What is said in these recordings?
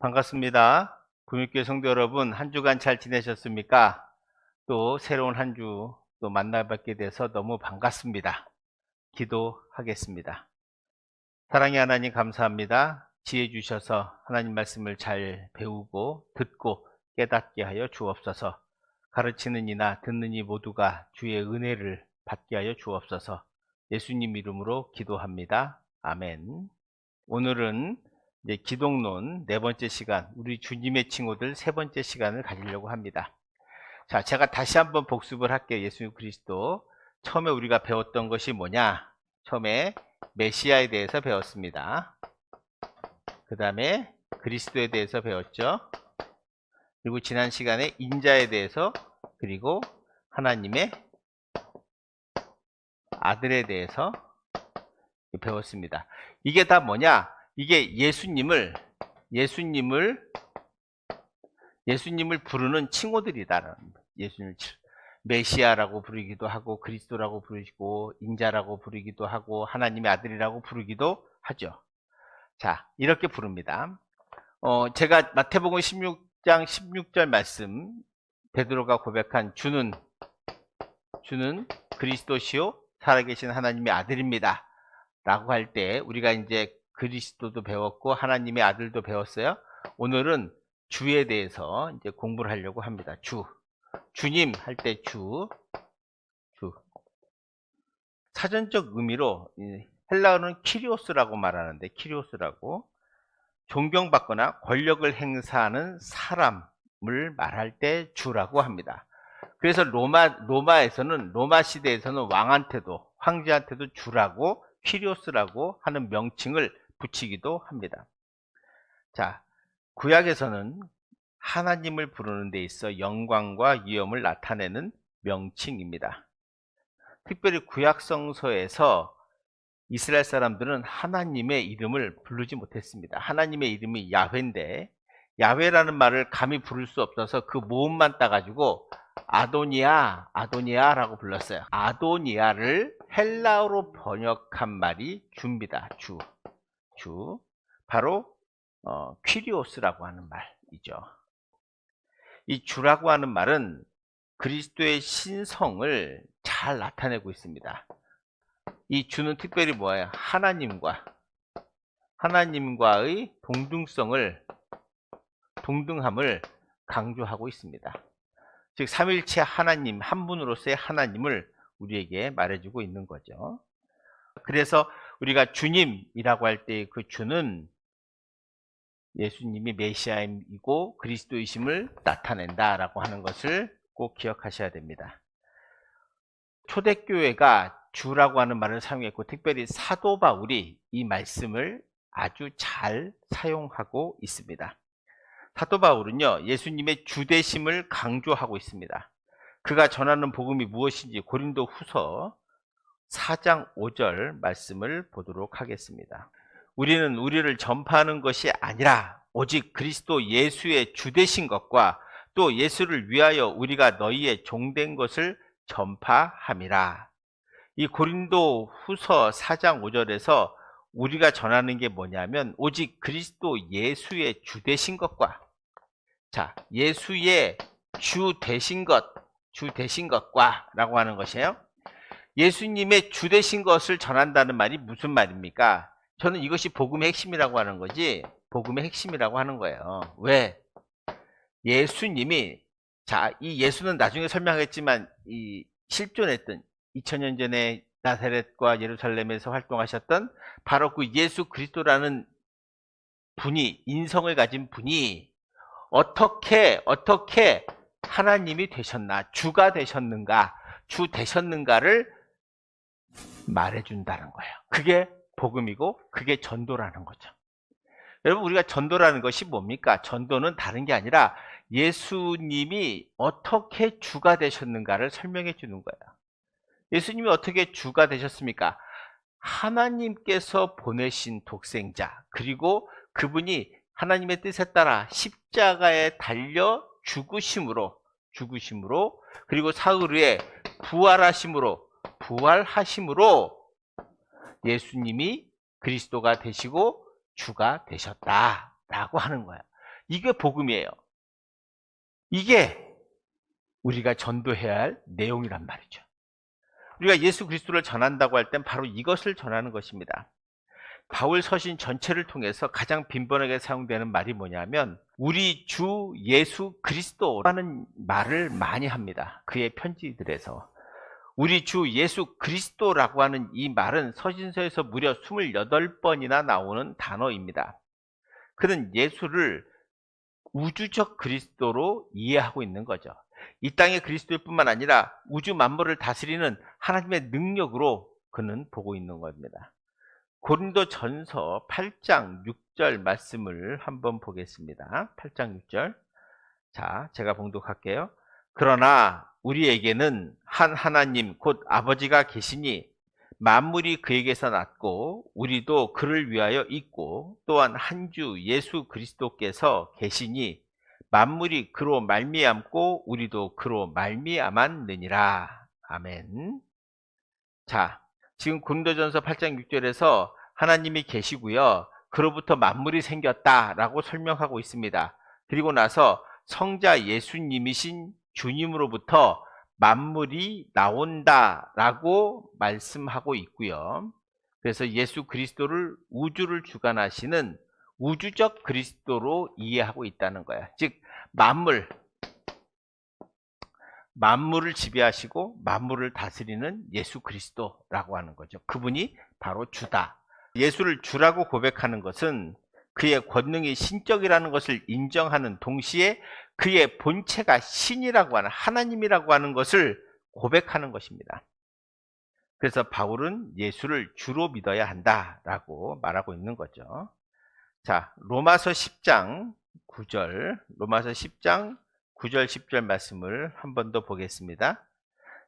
반갑습니다. 구육교회 성도 여러분, 한 주간 잘 지내셨습니까? 또 새로운 한 주 또 만나뵙게 돼서 너무 반갑습니다. 기도하겠습니다. 사랑의 하나님 감사합니다. 지혜 주셔서 하나님 말씀을 잘 배우고 듣고 깨닫게 하여 주옵소서. 가르치는 이나 듣는 이 모두가 주의 은혜를 받게 하여 주옵소서. 예수님 이름으로 기도합니다. 아멘. 오늘은 이제 기독론 네 번째 시간, 우리 주님의 친구들 세 번째 시간을 가지려고 합니다. 자, 제가 다시 한번 복습을 할게요. 예수 그리스도. 처음에 우리가 배웠던 것이 뭐냐? 처음에 메시아에 대해서 배웠습니다. 그 다음에 그리스도에 대해서 배웠죠. 그리고 지난 시간에 인자에 대해서, 그리고 하나님의 아들에 대해서 배웠습니다. 이게 다 뭐냐? 이게 예수님을 부르는 칭호들이다라는 거예요. 예수님을 메시아라고 부르기도 하고, 그리스도라고 부르시고, 인자라고 부르기도 하고, 하나님의 아들이라고 부르기도 하죠. 자, 이렇게 부릅니다. 제가 마태복음 16장 16절 말씀, 베드로가 고백한 주는 그리스도시요 살아계신 하나님의 아들입니다 라고 할 때, 우리가 이제 그리스도도 배웠고 하나님의 아들도 배웠어요. 오늘은 주에 대해서 이제 공부를 하려고 합니다. 주님 할 때 주. 사전적 의미로 헬라어는 키리오스라고 말하는데, 키리오스라고 존경받거나 권력을 행사하는 사람을 말할 때 주라고 합니다. 그래서 로마에서는, 로마 시대에서는 왕한테도, 황제한테도 주라고, 키리오스라고 하는 명칭을 붙이기도 합니다. 자, 구약에서는 하나님을 부르는 데 있어 영광과 위엄을 나타내는 명칭입니다. 특별히 구약 성서에서 이스라엘 사람들은 하나님의 이름을 부르지 못했습니다. 하나님의 이름이 야훼인데, 야훼라는 말을 감히 부를 수 없어서 그 모음만 따가지고 아도니아라고 불렀어요. 아도니아를 헬라어로 번역한 말이 주입니다. 주. 바로 퀴리오스라고 하는 말이죠. 이 주라고 하는 말은 그리스도의 신성을 잘 나타내고 있습니다. 이 주는 특별히 뭐예요? 하나님과의 동등함을 강조하고 있습니다. 즉 삼일체 하나님, 한 분으로서의 하나님을 우리에게 말해주고 있는 거죠. 그래서 우리가 주님이라고 할 때 그 주는 예수님이 메시아이고 그리스도이심을 나타낸다라고 하는 것을 꼭 기억하셔야 됩니다. 초대교회가 주라고 하는 말을 사용했고, 특별히 사도 바울이 이 말씀을 아주 잘 사용하고 있습니다. 사도 바울은요, 예수님의 주되심을 강조하고 있습니다. 그가 전하는 복음이 무엇인지 고린도 후서 4장 5절 말씀을 보도록 하겠습니다. 우리는 우리를 전파하는 것이 아니라 오직 그리스도 예수의 주되신 것과 또 예수를 위하여 우리가 너희의 종된 것을 전파함이라. 이 고린도 후서 4장 5절에서 우리가 전하는 게 뭐냐면 오직 그리스도 예수의 주되신 것과, 자, 예수의 주되신 것과 라고 하는 것이에요. 예수님의 주되신 것을 전한다는 말이 무슨 말입니까? 저는 이것이 복음의 핵심이라고 하는 거지, 복음의 핵심이라고 하는 거예요. 왜? 예수님이, 자, 이 예수는 나중에 설명하겠지만 이 실존했던 2000년 전에 나사렛과 예루살렘에서 활동하셨던 바로 그 예수 그리스도라는 분이, 인성을 가진 분이 어떻게 하나님이 되셨나, 주가 되셨는가를 말해준다는 거예요. 그게 복음이고 그게 전도라는 거죠. 여러분, 우리가 전도라는 것이 뭡니까? 전도는 다른 게 아니라 예수님이 어떻게 주가 되셨는가를 설명해 주는 거예요. 예수님이 어떻게 주가 되셨습니까? 하나님께서 보내신 독생자, 그리고 그분이 하나님의 뜻에 따라 십자가에 달려 죽으심으로, 그리고 사흘 후에 부활하심으로 예수님이 그리스도가 되시고 주가 되셨다라고 하는 거예요. 이게 복음이에요. 이게 우리가 전도해야 할 내용이란 말이죠. 우리가 예수 그리스도를 전한다고 할 땐 바로 이것을 전하는 것입니다. 바울 서신 전체를 통해서 가장 빈번하게 사용되는 말이 뭐냐면 우리 주 예수 그리스도라는 말을 많이 합니다. 그의 편지들에서. 우리 주 예수 그리스도라고 하는 이 말은 서신서에서 무려 28번이나 나오는 단어입니다. 그는 예수를 우주적 그리스도로 이해하고 있는 거죠. 이 땅의 그리스도일 뿐만 아니라 우주 만물을 다스리는 하나님의 능력으로 그는 보고 있는 겁니다. 고린도전서 8장 6절 말씀을 한번 보겠습니다. 8장 6절. 자, 제가 봉독할게요. 그러나 우리에게는 한 하나님 곧 아버지가 계시니 만물이 그에게서 났고 우리도 그를 위하여 있고 또한 한 주 예수 그리스도께서 계시니 만물이 그로 말미암고 우리도 그로 말미암았느니라. 아멘. 자, 지금 고린도전서 8장 6절에서 하나님이 계시고요. 그로부터 만물이 생겼다라고 설명하고 있습니다. 그리고 나서 성자 예수님이신 주님으로부터 만물이 나온다라고 말씀하고 있고요. 그래서 예수 그리스도를 우주를 주관하시는 우주적 그리스도로 이해하고 있다는 거예요. 즉 만물을 지배하시고 만물을 다스리는 예수 그리스도라고 하는 거죠. 그분이 바로 주다. 예수를 주라고 고백하는 것은 그의 권능이 신적이라는 것을 인정하는 동시에 그의 본체가 신이라고 하는 하나님이라고 하는 것을 고백하는 것입니다. 그래서 바울은 예수를 주로 믿어야 한다라고 말하고 있는 거죠. 자, 로마서 10장 9절, 로마서 10장 9절 10절 말씀을 한 번 더 보겠습니다.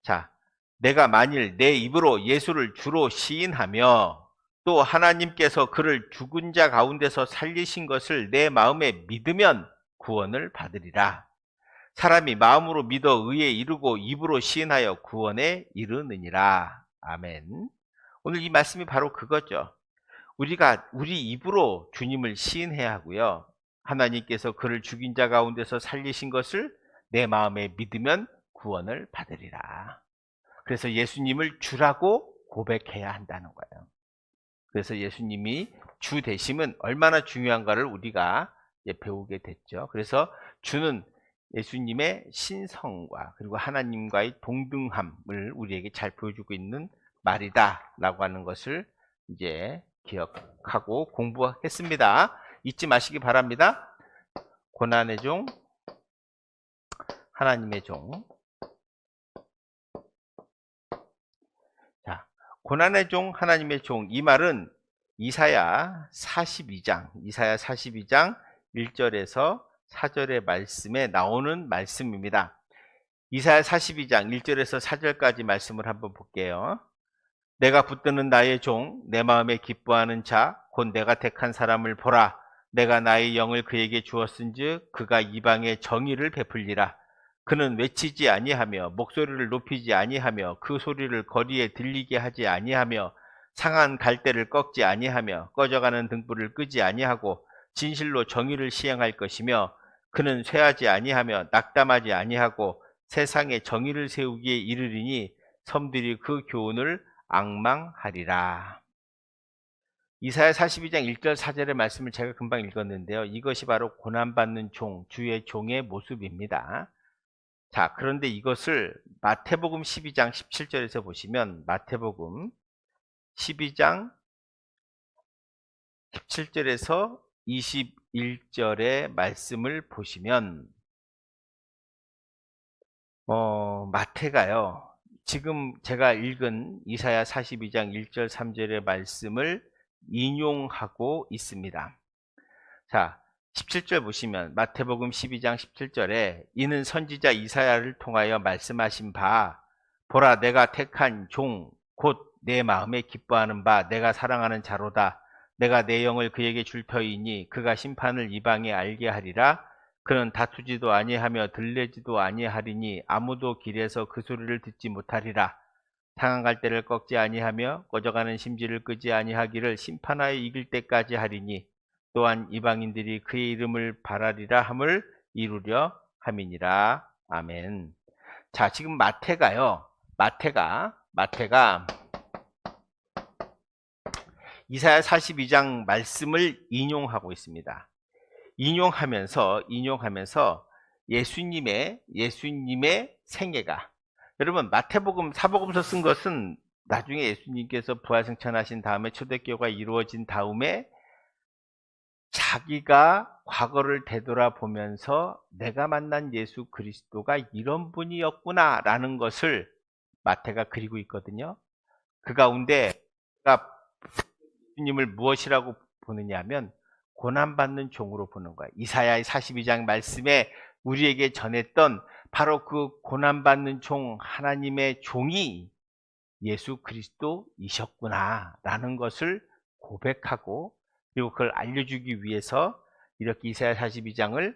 자, 내가 만일 내 입으로 예수를 주로 시인하며 또 하나님께서 그를 죽은 자 가운데서 살리신 것을 내 마음에 믿으면 구원을 받으리라. 사람이 마음으로 믿어 의에 이르고 입으로 시인하여 구원에 이르느니라. 아멘. 오늘 이 말씀이 바로 그거죠. 우리가 우리 입으로 주님을 시인해야 하고요. 하나님께서 그를 죽인 자 가운데서 살리신 것을 내 마음에 믿으면 구원을 받으리라. 그래서 예수님을 주라고 고백해야 한다는 거예요. 그래서 예수님이 주 되심은 얼마나 중요한가를 우리가 배우게 됐죠. 그래서 주는 예수님의 신성과 그리고 하나님과의 동등함을 우리에게 잘 보여주고 있는 말이다라고 하는 것을 이제 기억하고 공부했습니다. 잊지 마시기 바랍니다. 고난의 종, 하나님의 종. 자, 고난의 종, 하나님의 종. 이 말은 이사야 42장 1절에서 4절의 말씀에 나오는 말씀입니다. 이사야 42장 1절에서 4절까지 말씀을 한번 볼게요. 내가 붙드는 나의 종, 내 마음에 기뻐하는 자, 곧 내가 택한 사람을 보라. 내가 나의 영을 그에게 주었은즉 그가 이방의 정의를 베풀리라. 그는 외치지 아니하며 목소리를 높이지 아니하며 그 소리를 거리에 들리게 하지 아니하며 상한 갈대를 꺾지 아니하며 꺼져가는 등불을 끄지 아니하고 진실로 정의를 시행할 것이며 그는 쇠하지 아니하며 낙담하지 아니하고 세상에 정의를 세우기에 이르리니 섬들이 그 교훈을 앙망하리라. 이사야 42장 1절 4절의 말씀을 제가 금방 읽었는데요. 이것이 바로 고난받는 종, 주의 종의 모습입니다. 자, 그런데 이것을 마태복음 12장 17절에서 보시면 마태복음 12장 17절에서 21절의 말씀을 보시면 마태가요. 지금 제가 읽은 이사야 42장 1절 3절의 말씀을 인용하고 있습니다. 자, 17절 보시면 마태복음 12장 17절에 이는 선지자 이사야를 통하여 말씀하신 바 보라 내가 택한 종 곧 내 마음에 기뻐하는 바 내가 사랑하는 자로다. 내가 내 영을 그에게 줄 터이니 그가 심판을 이방에 알게 하리라. 그는 다투지도 아니하며 들레지도 아니하리니 아무도 길에서 그 소리를 듣지 못하리라. 상한 갈대를 꺾지 아니하며 꺼져가는 심지를 끄지 아니하기를 심판하여 이길 때까지 하리니 또한 이방인들이 그의 이름을 바라리라 함을 이루려 함이니라. 아멘. 자, 지금 마태가 이사야 42장 말씀을 인용하고 있습니다. 인용하면서 예수님의 생애가, 여러분 마태복음 사복음서 쓴 것은 나중에 예수님께서 부활승천하신 다음에 초대교회가 이루어진 다음에 자기가 과거를 되돌아보면서 내가 만난 예수 그리스도가 이런 분이었구나 라는 것을 마태가 그리고 있거든요. 그 가운데 예수님을 무엇이라고 보느냐 하면 고난받는 종으로 보는 거야. 이사야의 42장 말씀에 우리에게 전했던 바로 그 고난받는 종, 하나님의 종이 예수 그리스도이셨구나 라는 것을 고백하고, 그리고 그걸 알려주기 위해서 이렇게 이사야 42장을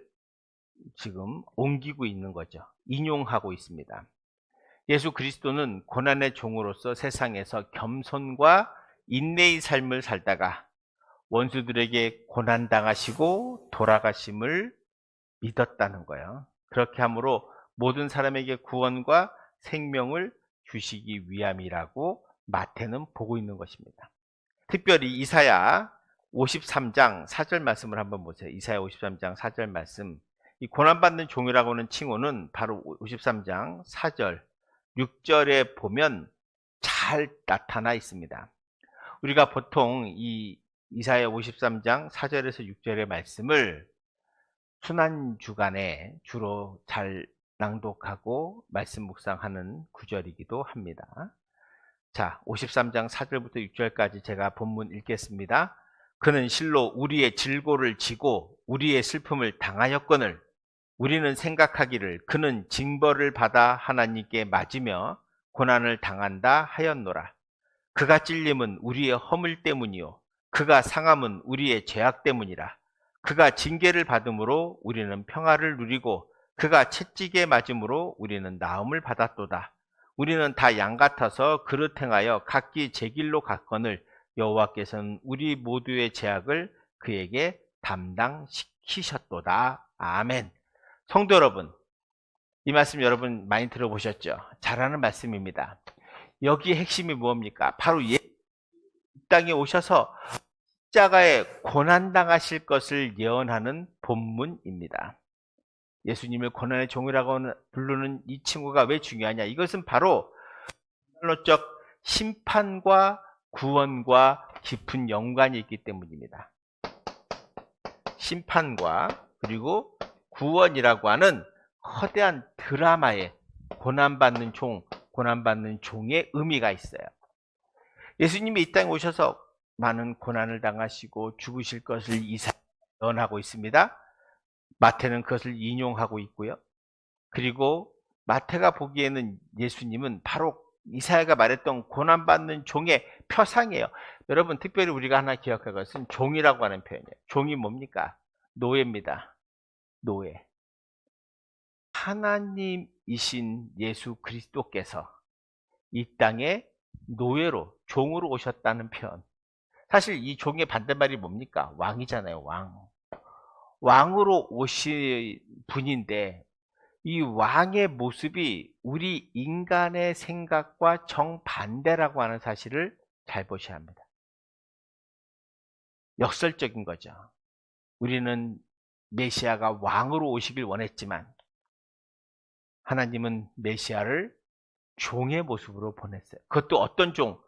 지금 옮기고 있는 거죠. 인용하고 있습니다. 예수 그리스도는 고난의 종으로서 세상에서 겸손과 인내의 삶을 살다가 원수들에게 고난당하시고 돌아가심을 믿었다는 거예요. 그렇게 함으로 모든 사람에게 구원과 생명을 주시기 위함이라고 마태는 보고 있는 것입니다. 특별히 이사야 53장 4절 말씀을 한번 보세요. 이사야 53장 4절 말씀. 이 고난받는 종이라고 하는 칭호는 바로 53장 4절, 6절에 보면 잘 나타나 있습니다. 우리가 보통 이 이사야 53장 4절에서 6절의 말씀을 순환주간에 주로 잘 낭독하고 말씀 묵상하는 구절이기도 합니다. 자, 53장 4절부터 6절까지 제가 본문 읽겠습니다. 그는 실로 우리의 질고를 지고 우리의 슬픔을 당하였거늘 우리는 생각하기를 그는 징벌을 받아 하나님께 맞으며 고난을 당한다 하였노라. 그가 찔림은 우리의 허물 때문이요 그가 상함은 우리의 죄악 때문이라. 그가 징계를 받음으로 우리는 평화를 누리고 그가 채찍에 맞음으로 우리는 나음을 받았도다. 우리는 다 양 같아서 그릇 행하여 각기 제 길로 갔거늘 여호와께서는 우리 모두의 죄악을 그에게 담당시키셨도다. 아멘. 성도 여러분, 이 말씀 여러분 많이 들어보셨죠? 잘하는 말씀입니다. 여기의 핵심이 뭡니까? 바로 이 땅에 오셔서 십자가에 고난당하실 것을 예언하는 본문입니다. 예수님을 고난의 종이라고 부르는 이 칭호가 왜 중요하냐? 이것은 바로 론적 심판과 구원과 깊은 연관이 있기 때문입니다. 심판과 그리고 구원이라고 하는 거대한 드라마에 고난받는 종의 의미가 있어요. 예수님이 이 땅에 오셔서 많은 고난을 당하시고 죽으실 것을 예언하고 있습니다. 마태는 그것을 인용하고 있고요. 그리고 마태가 보기에는 예수님은 바로 이사야가 말했던 고난받는 종의 표상이에요. 여러분 특별히 우리가 하나 기억할 것은 종이라고 하는 표현이에요. 종이 뭡니까? 노예입니다. 노예. 하나님이신 예수 그리스도께서 이 땅에 노예로 종으로 오셨다는 표현. 사실 이 종의 반대말이 뭡니까? 왕이잖아요. 왕으로 오신 분인데 이 왕의 모습이 우리 인간의 생각과 정반대라고 하는 사실을 잘 보셔야 합니다. 역설적인 거죠. 우리는 메시아가 왕으로 오시길 원했지만 하나님은 메시아를 종의 모습으로 보냈어요. 그것도 어떤 종?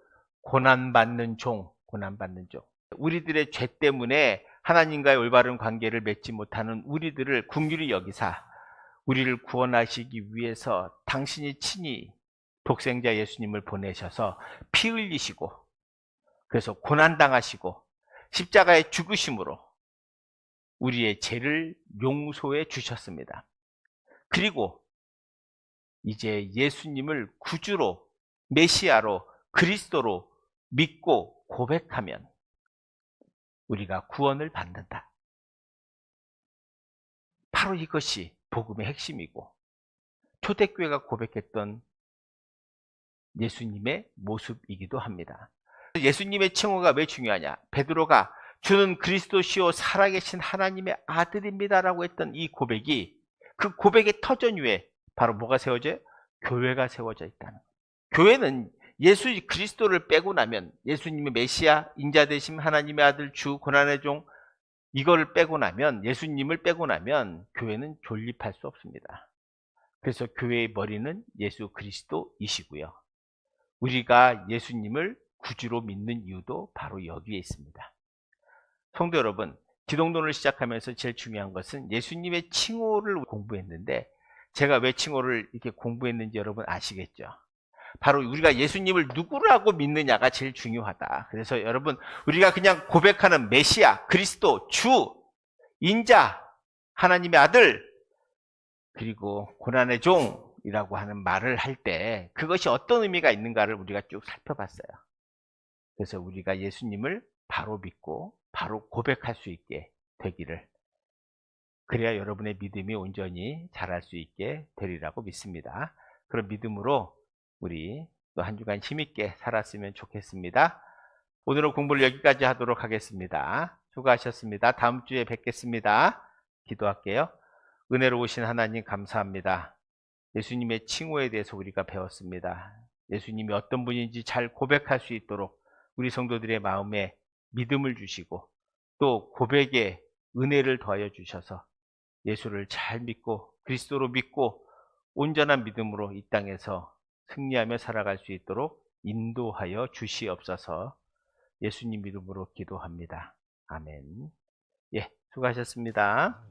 고난받는 종. 우리들의 죄 때문에 하나님과의 올바른 관계를 맺지 못하는 우리들을 긍휼히 여기사 우리를 구원하시기 위해서 당신이 친히 독생자 예수님을 보내셔서 피 흘리시고 그래서 고난당하시고 십자가에 죽으심으로 우리의 죄를 용서해 주셨습니다. 그리고 이제 예수님을 구주로 메시아로 그리스도로 믿고 고백하면 우리가 구원을 받는다. 바로 이것이 복음의 핵심이고 초대교회가 고백했던 예수님의 모습이기도 합니다. 예수님의 칭호가 왜 중요하냐? 베드로가 주는 그리스도시요 살아계신 하나님의 아들입니다라고 했던 이 고백이, 그 고백의 터전 위에 바로 뭐가 세워져요? 교회가 세워져 있다는 거예요. 교회는 예수 그리스도를 빼고 나면, 예수님의 메시아, 인자되심, 하나님의 아들, 주, 고난의 종, 이걸 빼고 나면, 예수님을 빼고 나면 교회는 존립할 수 없습니다. 그래서 교회의 머리는 예수 그리스도이시고요. 우리가 예수님을 구주로 믿는 이유도 바로 여기에 있습니다. 성도 여러분, 기독론을 시작하면서 제일 중요한 것은 예수님의 칭호를 공부했는데, 제가 왜 칭호를 이렇게 공부했는지 여러분 아시겠죠? 바로 우리가 예수님을 누구라고 믿느냐가 제일 중요하다. 그래서 여러분, 우리가 그냥 고백하는 메시아, 그리스도, 주, 인자, 하나님의 아들, 그리고 고난의 종이라고 하는 말을 할 때 그것이 어떤 의미가 있는가를 우리가 쭉 살펴봤어요. 그래서 우리가 예수님을 바로 믿고 바로 고백할 수 있게 되기를, 그래야 여러분의 믿음이 온전히 자랄 수 있게 되리라고 믿습니다. 그런 믿음으로 우리 또 한 주간 힘있게 살았으면 좋겠습니다. 오늘은 공부를 여기까지 하도록 하겠습니다. 수고하셨습니다. 다음 주에 뵙겠습니다. 기도할게요. 은혜로우신 하나님 감사합니다. 예수님의 칭호에 대해서 우리가 배웠습니다. 예수님이 어떤 분인지 잘 고백할 수 있도록 우리 성도들의 마음에 믿음을 주시고 또 고백에 은혜를 더하여 주셔서 예수를 잘 믿고 그리스도로 믿고 온전한 믿음으로 이 땅에서 승리하며 살아갈 수 있도록 인도하여 주시옵소서. 예수님 이름으로 기도합니다. 아멘. 예, 수고하셨습니다.